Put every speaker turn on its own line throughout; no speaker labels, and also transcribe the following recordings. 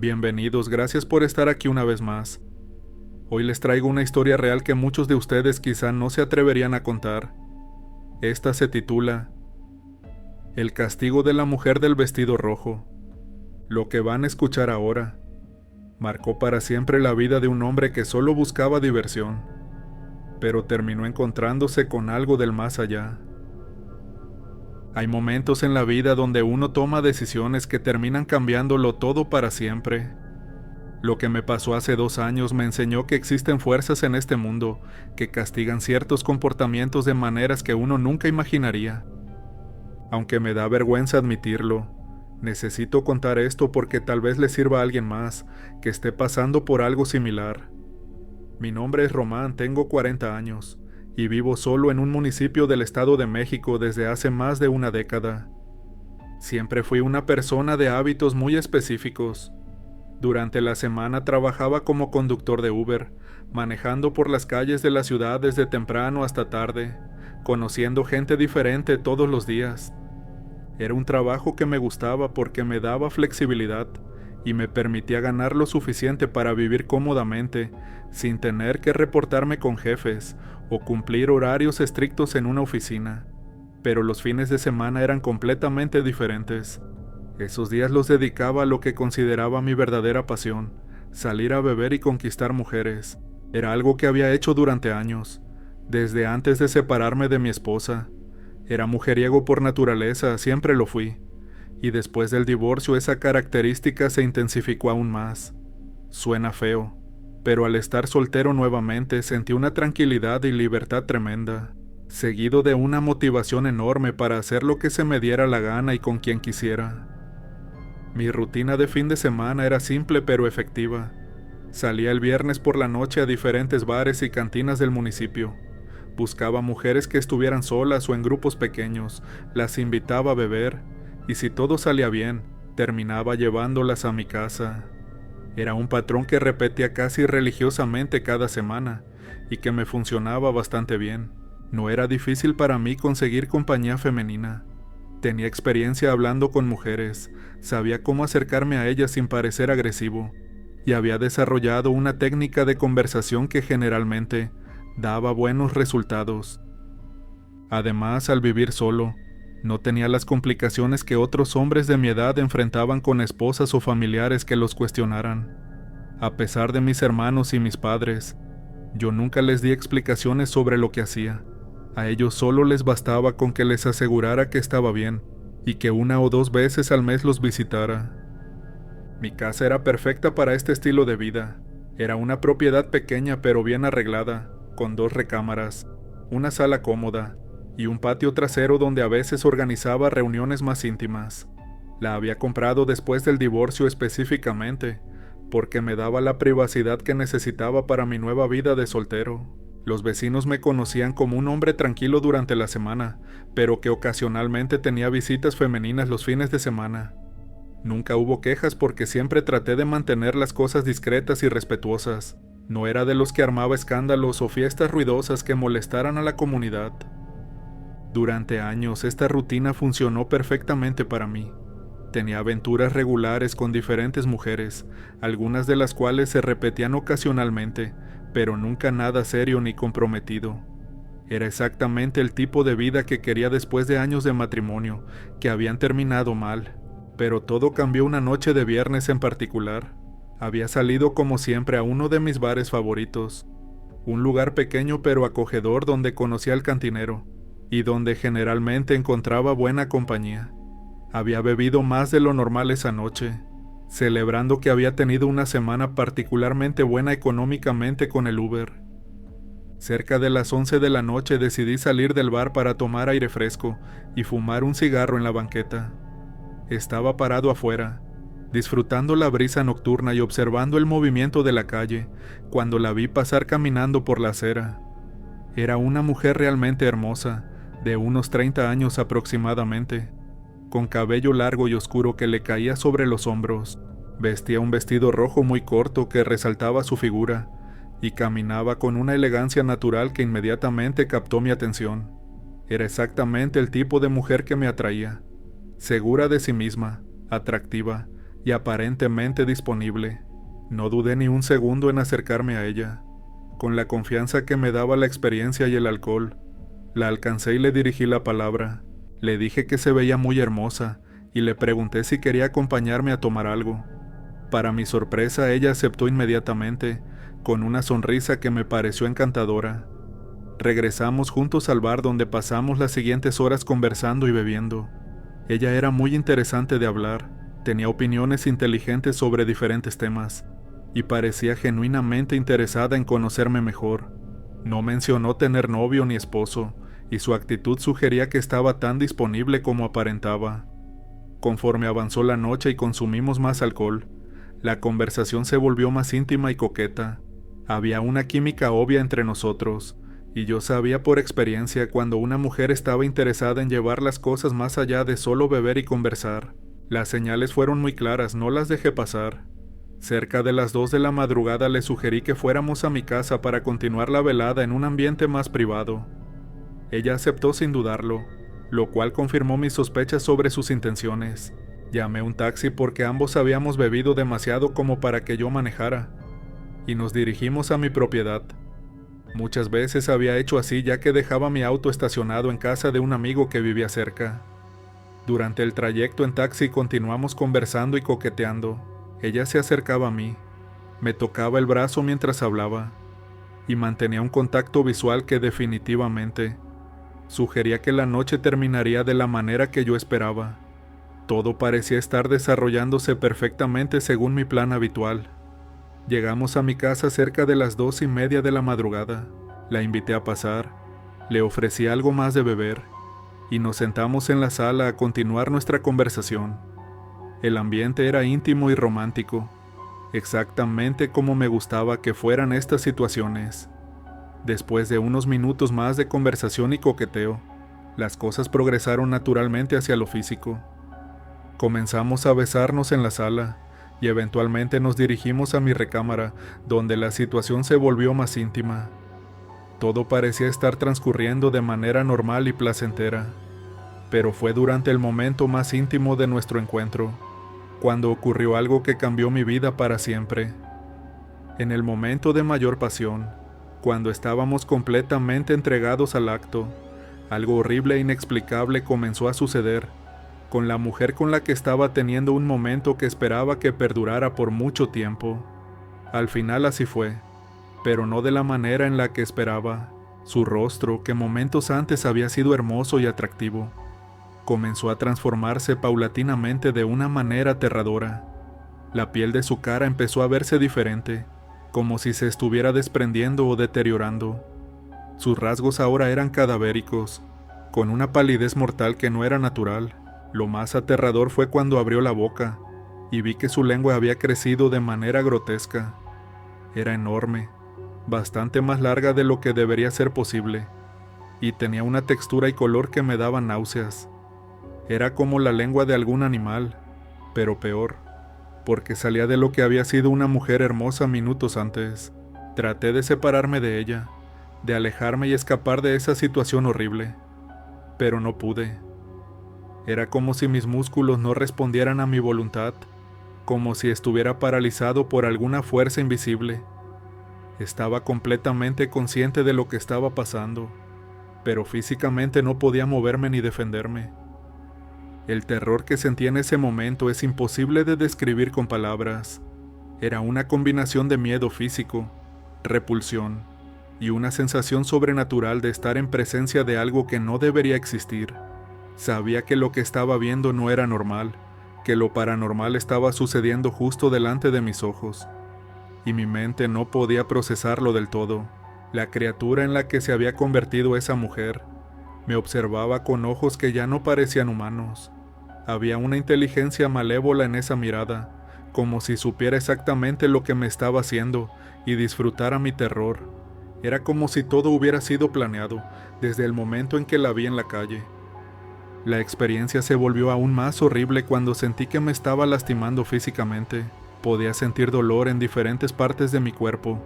Bienvenidos, gracias por estar aquí una vez más. Hoy les traigo una historia real que muchos de ustedes quizá no se atreverían a contar. Esta se titula El castigo de la mujer del vestido rojo. Lo que van a escuchar ahora marcó para siempre la vida de un hombre que solo buscaba diversión, pero terminó encontrándose con algo del más allá. Hay momentos en la vida donde uno toma decisiones que terminan cambiándolo todo para siempre. Lo que me pasó hace 2 años me enseñó que existen fuerzas en este mundo que castigan ciertos comportamientos de maneras que uno nunca imaginaría. Aunque me da vergüenza admitirlo, necesito contar esto porque tal vez le sirva a alguien más que esté pasando por algo similar. Mi nombre es Román, tengo 40 años y vivo solo en un municipio del Estado de México desde hace más de una década. Siempre fui una persona de hábitos muy específicos. Durante la semana trabajaba como conductor de Uber, manejando por las calles de la ciudad desde temprano hasta tarde, conociendo gente diferente todos los días. Era un trabajo que me gustaba porque me daba flexibilidad y me permitía ganar lo suficiente para vivir cómodamente, sin tener que reportarme con jefes o cumplir horarios estrictos en una oficina. Pero los fines de semana eran completamente diferentes. Esos días los dedicaba a lo que consideraba mi verdadera pasión, salir a beber y conquistar mujeres. Era algo que había hecho durante años, desde antes de separarme de mi esposa. Era mujeriego por naturaleza, siempre lo fui, y después del divorcio esa característica se intensificó aún más. Suena feo, pero al estar soltero nuevamente sentí una tranquilidad y libertad tremenda, seguido de una motivación enorme para hacer lo que se me diera la gana y con quien quisiera. Mi rutina de fin de semana era simple pero efectiva. Salía el viernes por la noche a diferentes bares y cantinas del municipio. Buscaba mujeres que estuvieran solas o en grupos pequeños, las invitaba a beber, y si todo salía bien, terminaba llevándolas a mi casa. Era un patrón que repetía casi religiosamente cada semana, y que me funcionaba bastante bien. No era difícil para mí conseguir compañía femenina. Tenía experiencia hablando con mujeres, sabía cómo acercarme a ellas sin parecer agresivo, y había desarrollado una técnica de conversación que generalmente daba buenos resultados. Además, al vivir solo, no tenía las complicaciones que otros hombres de mi edad enfrentaban con esposas o familiares que los cuestionaran. A pesar de mis hermanos y mis padres, yo nunca les di explicaciones sobre lo que hacía. A ellos solo les bastaba con que les asegurara que estaba bien y que 1 o 2 veces al mes los visitara. Mi casa era perfecta para este estilo de vida. Era una propiedad pequeña pero bien arreglada, con 2 recámaras, una sala cómoda y un patio trasero donde a veces organizaba reuniones más íntimas. La había comprado después del divorcio específicamente, porque me daba la privacidad que necesitaba para mi nueva vida de soltero. Los vecinos me conocían como un hombre tranquilo durante la semana, pero que ocasionalmente tenía visitas femeninas los fines de semana. Nunca hubo quejas porque siempre traté de mantener las cosas discretas y respetuosas. No era de los que armaba escándalos o fiestas ruidosas que molestaran a la comunidad. Durante años esta rutina funcionó perfectamente para mí. Tenía aventuras regulares con diferentes mujeres, algunas de las cuales se repetían ocasionalmente, pero nunca nada serio ni comprometido. Era exactamente el tipo de vida que quería después de años de matrimonio, que habían terminado mal. Pero todo cambió una noche de viernes en particular. Había salido como siempre a uno de mis bares favoritos, un lugar pequeño pero acogedor donde conocí al cantinero, y donde generalmente encontraba buena compañía. Había bebido más de lo normal esa noche, celebrando que había tenido una semana particularmente buena económicamente con el Uber. Cerca de las 11 de la noche decidí salir del bar para tomar aire fresco y fumar un cigarro en la banqueta. Estaba parado afuera, disfrutando la brisa nocturna y observando el movimiento de la calle, cuando la vi pasar caminando por la acera. Era una mujer realmente hermosa, de unos 30 años aproximadamente, con cabello largo y oscuro que le caía sobre los hombros. Vestía un vestido rojo muy corto que resaltaba su figura, y caminaba con una elegancia natural que inmediatamente captó mi atención. Era exactamente el tipo de mujer que me atraía. Segura de sí misma, atractiva, y aparentemente disponible. No dudé ni un segundo en acercarme a ella. Con la confianza que me daba la experiencia y el alcohol, la alcancé y le dirigí la palabra. Le dije que se veía muy hermosa y le pregunté si quería acompañarme a tomar algo. Para mi sorpresa, ella aceptó inmediatamente, con una sonrisa que me pareció encantadora. Regresamos juntos al bar donde pasamos las siguientes horas conversando y bebiendo. Ella era muy interesante de hablar, tenía opiniones inteligentes sobre diferentes temas, y parecía genuinamente interesada en conocerme mejor. No mencionó tener novio ni esposo, y su actitud sugería que estaba tan disponible como aparentaba. Conforme avanzó la noche y consumimos más alcohol, la conversación se volvió más íntima y coqueta. Había una química obvia entre nosotros, y yo sabía por experiencia cuando una mujer estaba interesada en llevar las cosas más allá de solo beber y conversar. Las señales fueron muy claras, no las dejé pasar. Cerca de las 2 de la madrugada le sugerí que fuéramos a mi casa para continuar la velada en un ambiente más privado. Ella aceptó sin dudarlo, lo cual confirmó mis sospechas sobre sus intenciones. Llamé un taxi porque ambos habíamos bebido demasiado como para que yo manejara, y nos dirigimos a mi propiedad. Muchas veces había hecho así ya que dejaba mi auto estacionado en casa de un amigo que vivía cerca. Durante el trayecto en taxi continuamos conversando y coqueteando. Ella se acercaba a mí, me tocaba el brazo mientras hablaba, y mantenía un contacto visual que definitivamente sugería que la noche terminaría de la manera que yo esperaba. Todo parecía estar desarrollándose perfectamente según mi plan habitual. Llegamos a mi casa cerca de las 2:30 de la madrugada. La invité a pasar, le ofrecí algo más de beber, y nos sentamos en la sala a continuar nuestra conversación. El ambiente era íntimo y romántico, exactamente como me gustaba que fueran estas situaciones. Después de unos minutos más de conversación y coqueteo, las cosas progresaron naturalmente hacia lo físico. Comenzamos a besarnos en la sala, y eventualmente nos dirigimos a mi recámara, donde la situación se volvió más íntima. Todo parecía estar transcurriendo de manera normal y placentera, pero fue durante el momento más íntimo de nuestro encuentro, cuando ocurrió algo que cambió mi vida para siempre. En el momento de mayor pasión, cuando estábamos completamente entregados al acto, algo horrible e inexplicable comenzó a suceder con la mujer con la que estaba teniendo un momento que esperaba que perdurara por mucho tiempo. Al final así fue, pero no de la manera en la que esperaba. Su rostro, que momentos antes había sido hermoso y atractivo, comenzó a transformarse paulatinamente de una manera aterradora. La piel de su cara empezó a verse diferente, como si se estuviera desprendiendo o deteriorando. Sus rasgos ahora eran cadavéricos, con una palidez mortal que no era natural. Lo más aterrador fue cuando abrió la boca, y vi que su lengua había crecido de manera grotesca. Era enorme, bastante más larga de lo que debería ser posible, y tenía una textura y color que me daban náuseas. Era como la lengua de algún animal, pero peor, porque salía de lo que había sido una mujer hermosa minutos antes. Traté de separarme de ella, de alejarme y escapar de esa situación horrible, pero no pude. Era como si mis músculos no respondieran a mi voluntad, como si estuviera paralizado por alguna fuerza invisible. Estaba completamente consciente de lo que estaba pasando, pero físicamente no podía moverme ni defenderme. El terror que sentí en ese momento es imposible de describir con palabras. Era una combinación de miedo físico, repulsión y una sensación sobrenatural de estar en presencia de algo que no debería existir. Sabía que lo que estaba viendo no era normal, que lo paranormal estaba sucediendo justo delante de mis ojos, y mi mente no podía procesarlo del todo. La criatura en la que se había convertido esa mujer me observaba con ojos que ya no parecían humanos. Había una inteligencia malévola en esa mirada, como si supiera exactamente lo que me estaba haciendo y disfrutara mi terror. Era como si todo hubiera sido planeado desde el momento en que la vi en la calle. La experiencia se volvió aún más horrible cuando sentí que me estaba lastimando físicamente. Podía sentir dolor en diferentes partes de mi cuerpo,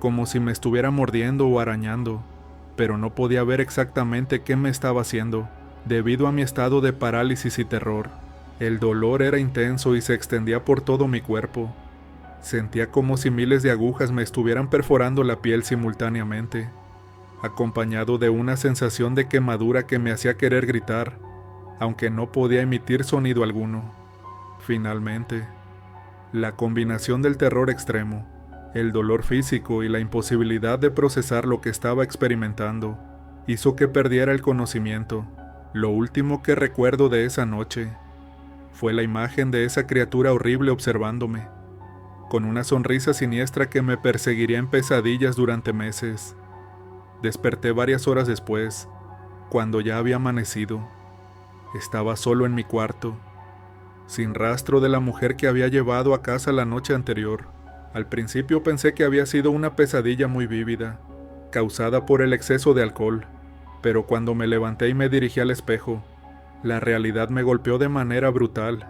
como si me estuviera mordiendo o arañando, pero no podía ver exactamente qué me estaba haciendo, debido a mi estado de parálisis y terror. El dolor era intenso y se extendía por todo mi cuerpo. Sentía como si miles de agujas me estuvieran perforando la piel simultáneamente, acompañado de una sensación de quemadura que me hacía querer gritar, aunque no podía emitir sonido alguno. Finalmente, la combinación del terror extremo, el dolor físico y la imposibilidad de procesar lo que estaba experimentando hizo que perdiera el conocimiento. Lo último que recuerdo de esa noche fue la imagen de esa criatura horrible observándome, con una sonrisa siniestra que me perseguiría en pesadillas durante meses. Desperté varias horas después, cuando ya había amanecido. Estaba solo en mi cuarto, sin rastro de la mujer que había llevado a casa la noche anterior. Al principio pensé que había sido una pesadilla muy vívida, causada por el exceso de alcohol, pero cuando me levanté y me dirigí al espejo, la realidad me golpeó de manera brutal.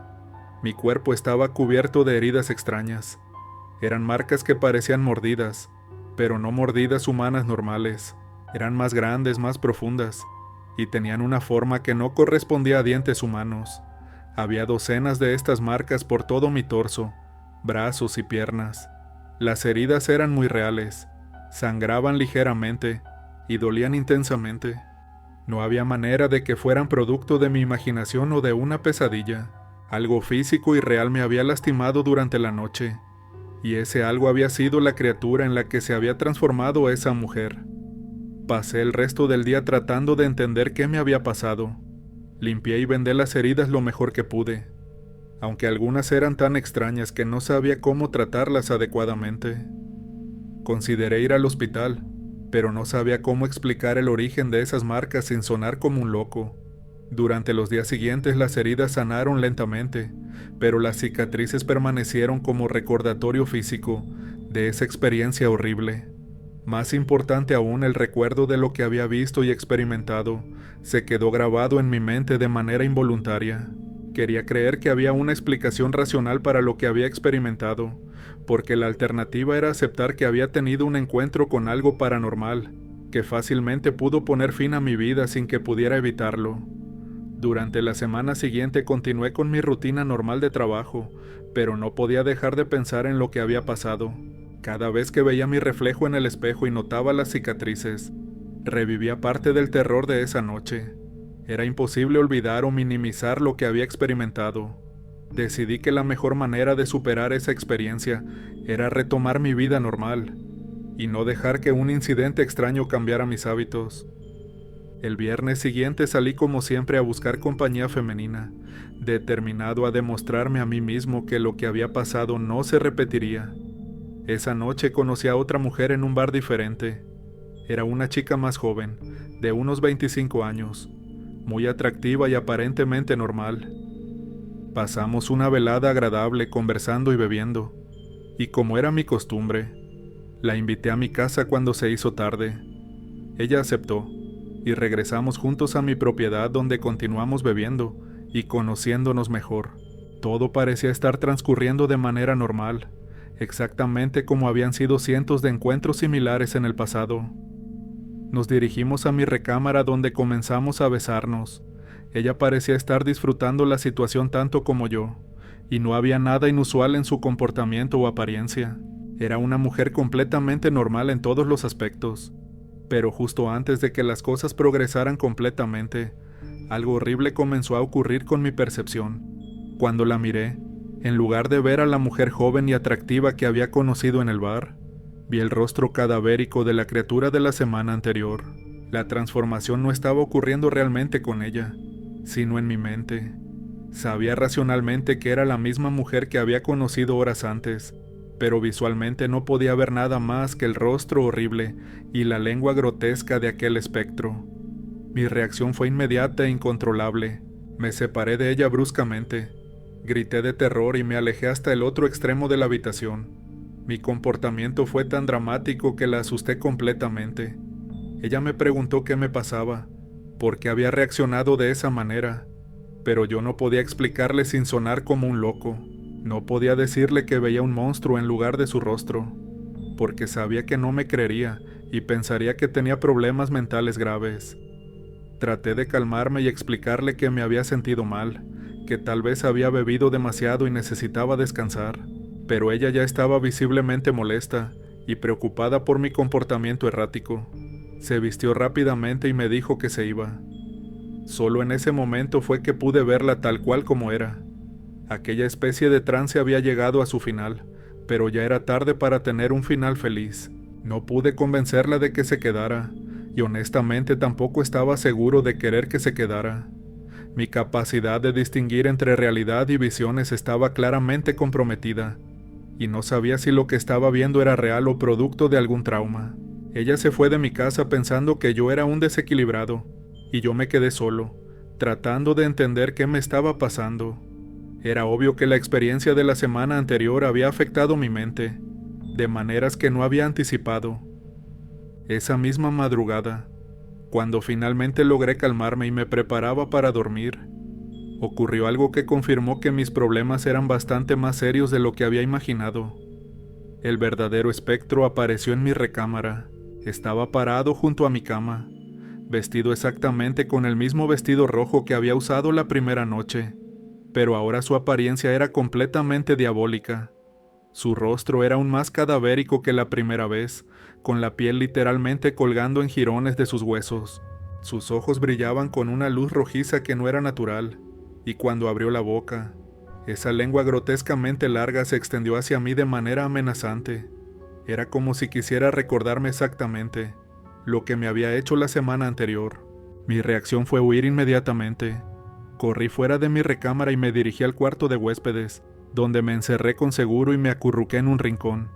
Mi cuerpo estaba cubierto de heridas extrañas. Eran marcas que parecían mordidas, pero no mordidas humanas normales. Eran más grandes, más profundas, y tenían una forma que no correspondía a dientes humanos. Había docenas de estas marcas por todo mi torso, brazos y piernas. Las heridas eran muy reales, sangraban ligeramente y dolían intensamente. No había manera de que fueran producto de mi imaginación o de una pesadilla. Algo físico y real me había lastimado durante la noche, y ese algo había sido la criatura en la que se había transformado esa mujer. Pasé el resto del día tratando de entender qué me había pasado. Limpié y vendé las heridas lo mejor que pude, aunque algunas eran tan extrañas que no sabía cómo tratarlas adecuadamente. Consideré ir al hospital, pero no sabía cómo explicar el origen de esas marcas sin sonar como un loco. Durante los días siguientes las heridas sanaron lentamente, pero las cicatrices permanecieron como recordatorio físico de esa experiencia horrible. Más importante aún, el recuerdo de lo que había visto y experimentado se quedó grabado en mi mente de manera involuntaria. Quería creer que había una explicación racional para lo que había experimentado, porque la alternativa era aceptar que había tenido un encuentro con algo paranormal, que fácilmente pudo poner fin a mi vida sin que pudiera evitarlo. Durante la semana siguiente continué con mi rutina normal de trabajo, pero no podía dejar de pensar en lo que había pasado. Cada vez que veía mi reflejo en el espejo y notaba las cicatrices, revivía parte del terror de esa noche. Era imposible olvidar o minimizar lo que había experimentado. Decidí que la mejor manera de superar esa experiencia era retomar mi vida normal, y no dejar que un incidente extraño cambiara mis hábitos. El viernes siguiente salí como siempre a buscar compañía femenina, determinado a demostrarme a mí mismo que lo que había pasado no se repetiría. Esa noche conocí a otra mujer en un bar diferente. Era una chica más joven, de unos 25 años, muy atractiva y aparentemente normal. Pasamos una velada agradable conversando y bebiendo, y como era mi costumbre, la invité a mi casa cuando se hizo tarde. Ella aceptó, y regresamos juntos a mi propiedad donde continuamos bebiendo y conociéndonos mejor. Todo parecía estar transcurriendo de manera normal, exactamente como habían sido cientos de encuentros similares en el pasado. Nos dirigimos a mi recámara donde comenzamos a besarnos. Ella parecía estar disfrutando la situación tanto como yo, y no había nada inusual en su comportamiento o apariencia. Era una mujer completamente normal en todos los aspectos. Pero justo antes de que las cosas progresaran completamente, algo horrible comenzó a ocurrir con mi percepción. Cuando la miré, en lugar de ver a la mujer joven y atractiva que había conocido en el bar, vi el rostro cadavérico de la criatura de la semana anterior. La transformación no estaba ocurriendo realmente con ella, sino en mi mente. Sabía racionalmente que era la misma mujer que había conocido horas antes, pero visualmente no podía ver nada más que el rostro horrible y la lengua grotesca de aquel espectro. Mi reacción fue inmediata e incontrolable. Me separé de ella bruscamente. Grité de terror y me alejé hasta el otro extremo de la habitación. Mi comportamiento fue tan dramático que la asusté completamente. Ella me preguntó qué me pasaba, por qué había reaccionado de esa manera, pero yo no podía explicarle sin sonar como un loco. No podía decirle que veía un monstruo en lugar de su rostro, porque sabía que no me creería y pensaría que tenía problemas mentales graves. Traté de calmarme y explicarle que me había sentido mal, que tal vez había bebido demasiado y necesitaba descansar, pero ella ya estaba visiblemente molesta y preocupada por mi comportamiento errático. Se vistió rápidamente y me dijo que se iba. Solo en ese momento fue que pude verla tal cual como era. Aquella especie de trance había llegado a su final, pero ya era tarde para tener un final feliz. No pude convencerla de que se quedara, y honestamente tampoco estaba seguro de querer que se quedara. Mi capacidad de distinguir entre realidad y visiones estaba claramente comprometida, y no sabía si lo que estaba viendo era real o producto de algún trauma. Ella se fue de mi casa pensando que yo era un desequilibrado, y yo me quedé solo, tratando de entender qué me estaba pasando. Era obvio que la experiencia de la semana anterior había afectado mi mente, de maneras que no había anticipado. Esa misma madrugada, cuando finalmente logré calmarme y me preparaba para dormir, ocurrió algo que confirmó que mis problemas eran bastante más serios de lo que había imaginado. El verdadero espectro apareció en mi recámara. Estaba parado junto a mi cama, vestido exactamente con el mismo vestido rojo que había usado la primera noche, pero ahora su apariencia era completamente diabólica. Su rostro era aún más cadavérico que la primera vez, con la piel literalmente colgando en jirones de sus huesos. Sus ojos brillaban con una luz rojiza que no era natural, y cuando abrió la boca, esa lengua grotescamente larga se extendió hacia mí de manera amenazante. Era como si quisiera recordarme exactamente lo que me había hecho la semana anterior. Mi reacción fue huir inmediatamente. Corrí fuera de mi recámara y me dirigí al cuarto de huéspedes, donde me encerré con seguro y me acurruqué en un rincón.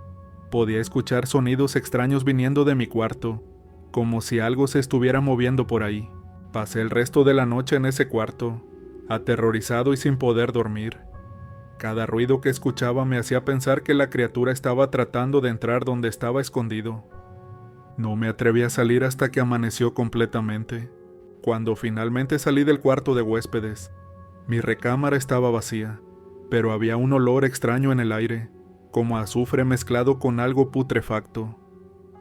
Podía escuchar sonidos extraños viniendo de mi cuarto, como si algo se estuviera moviendo por ahí. Pasé el resto de la noche en ese cuarto, aterrorizado y sin poder dormir. Cada ruido que escuchaba me hacía pensar que la criatura estaba tratando de entrar donde estaba escondido. No me atreví a salir hasta que amaneció completamente. Cuando finalmente salí del cuarto de huéspedes, mi recámara estaba vacía, pero había un olor extraño en el aire, como azufre mezclado con algo putrefacto.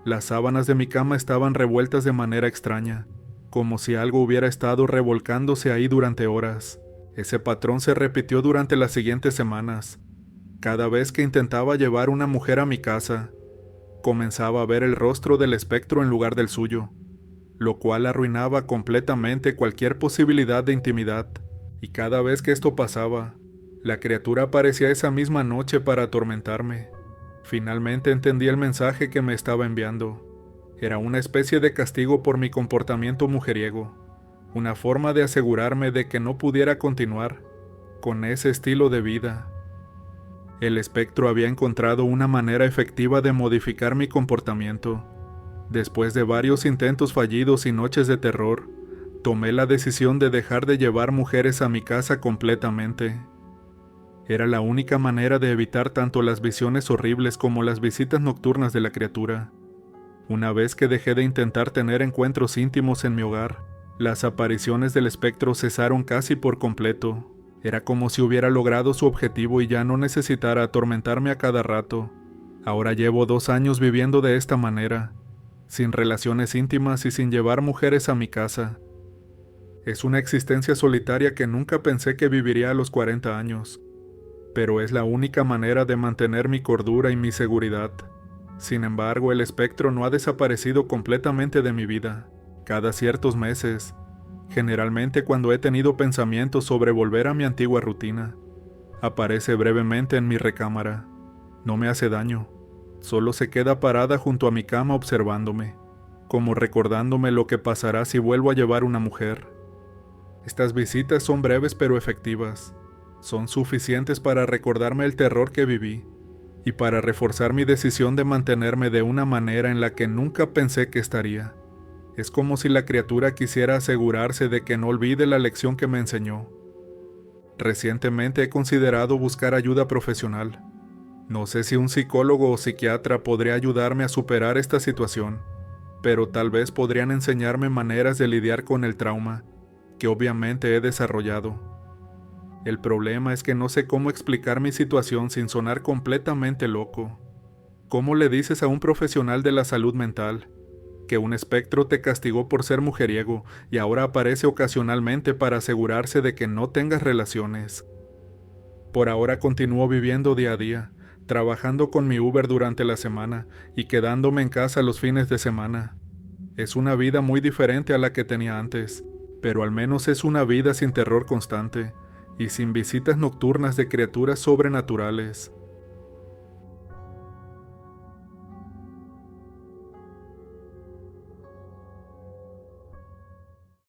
Las sábanas de mi cama estaban revueltas de manera extraña, como si algo hubiera estado revolcándose ahí durante horas. Ese patrón se repitió durante las siguientes semanas. Cada vez que intentaba llevar una mujer a mi casa, comenzaba a ver el rostro del espectro en lugar del suyo, lo cual arruinaba completamente cualquier posibilidad de intimidad. Y cada vez que esto pasaba, la criatura aparecía esa misma noche para atormentarme. Finalmente entendí el mensaje que me estaba enviando. Era una especie de castigo por mi comportamiento mujeriego, una forma de asegurarme de que no pudiera continuar con ese estilo de vida. El espectro había encontrado una manera efectiva de modificar mi comportamiento. Después de varios intentos fallidos y noches de terror, tomé la decisión de dejar de llevar mujeres a mi casa completamente. Era la única manera de evitar tanto las visiones horribles como las visitas nocturnas de la criatura. Una vez que dejé de intentar tener encuentros íntimos en mi hogar, las apariciones del espectro cesaron casi por completo. Era como si hubiera logrado su objetivo y ya no necesitara atormentarme a cada rato. Ahora llevo 2 años viviendo de esta manera, sin relaciones íntimas y sin llevar mujeres a mi casa. Es una existencia solitaria que nunca pensé que viviría a los 40 años, pero es la única manera de mantener mi cordura y mi seguridad. Sin embargo, el espectro no ha desaparecido completamente de mi vida. Cada ciertos meses, generalmente cuando he tenido pensamientos sobre volver a mi antigua rutina, aparece brevemente en mi recámara. No me hace daño, solo se queda parada junto a mi cama observándome, como recordándome lo que pasará si vuelvo a llevar una mujer. Estas visitas son breves pero efectivas. Son suficientes para recordarme el terror que viví y para reforzar mi decisión de mantenerme de una manera en la que nunca pensé que estaría. Es como si la criatura quisiera asegurarse de que no olvide la lección que me enseñó. Recientemente he considerado buscar ayuda profesional. No sé si un psicólogo o psiquiatra podría ayudarme a superar esta situación, pero tal vez podrían enseñarme maneras de lidiar con el trauma que obviamente he desarrollado. El problema es que no sé cómo explicar mi situación sin sonar completamente loco. ¿Cómo le dices a un profesional de la salud mental que un espectro te castigó por ser mujeriego y ahora aparece ocasionalmente para asegurarse de que no tengas relaciones. Por ahora continúo viviendo día a día, trabajando con mi Uber durante la semana y quedándome en casa los fines de semana. Es una vida muy diferente a la que tenía antes, pero al menos es una vida sin terror constante y sin visitas nocturnas de criaturas sobrenaturales.